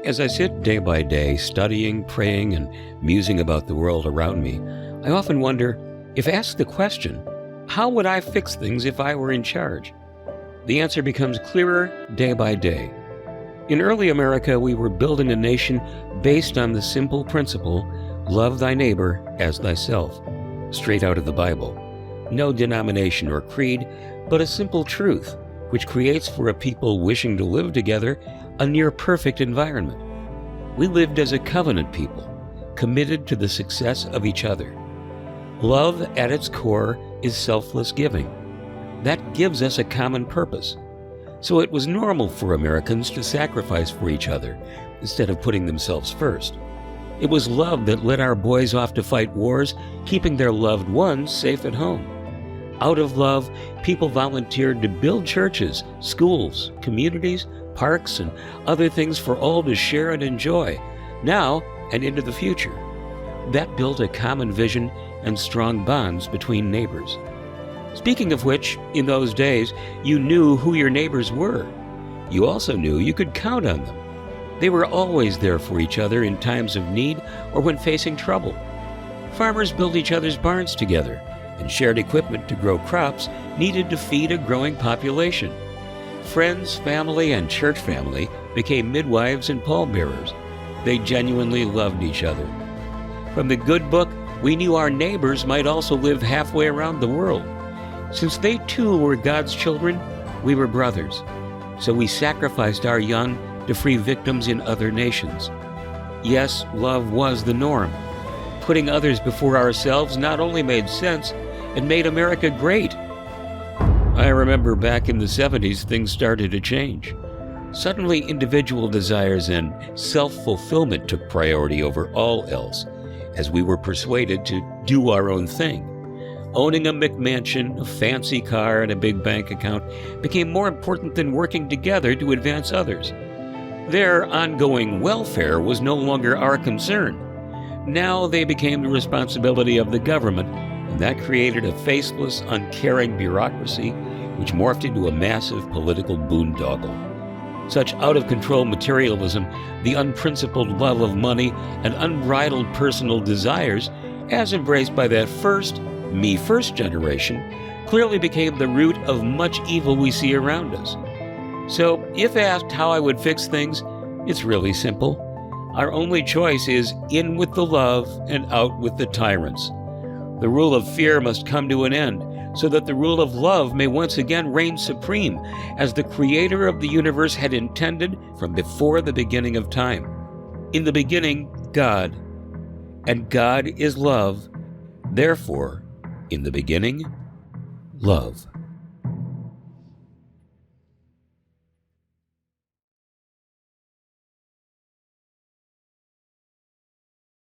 As I sit day by day studying, praying, and musing about the world around me, I often wonder, if asked the question, how would I fix things if I were in charge? The answer becomes clearer day by day. In early America, we were building a nation based on the simple principle, love thy neighbor as thyself, straight out of the Bible. No denomination or creed, but a simple truth, which creates for a people wishing to live together a near-perfect environment. We lived as a covenant people, committed to the success of each other. Love at its core is selfless giving. That gives us a common purpose. So it was normal for Americans to sacrifice for each other instead of putting themselves first. It was love that led our boys off to fight wars, keeping their loved ones safe at home. Out of love, people volunteered to build churches, schools, communities, parks, and other things for all to share and enjoy, now and into the future. That built a common vision and strong bonds between neighbors. Speaking of which, in those days, you knew who your neighbors were. You also knew you could count on them. They were always there for each other in times of need or when facing trouble. Farmers built each other's barns together and shared equipment to grow crops needed to feed a growing population. Friends, family, and church family became midwives and pallbearers. They genuinely loved each other. From the good book, we knew our neighbors might also live halfway around the world. Since they too were God's children, we were brothers. So we sacrificed our young to free victims in other nations. Yes, love was the norm. Putting others before ourselves not only made sense, it made America great. I remember back in the 70s, things started to change. Suddenly, individual desires and self-fulfillment took priority over all else, as we were persuaded to do our own thing. Owning a McMansion, a fancy car, and a big bank account became more important than working together to advance others. Their ongoing welfare was no longer our concern. Now they became the responsibility of the government, and that created a faceless, uncaring bureaucracy which morphed into a massive political boondoggle. Such out-of-control materialism, the unprincipled love of money, and unbridled personal desires, as embraced by that first, me-first generation, clearly became the root of much evil we see around us. So, if asked how I would fix things, it's really simple. Our only choice is in with the love and out with the tyrants. The rule of fear must come to an end, so that the rule of love may once again reign supreme, as the Creator of the universe had intended from before the beginning of time. In the beginning, God, and God is love. Therefore, in the beginning, love.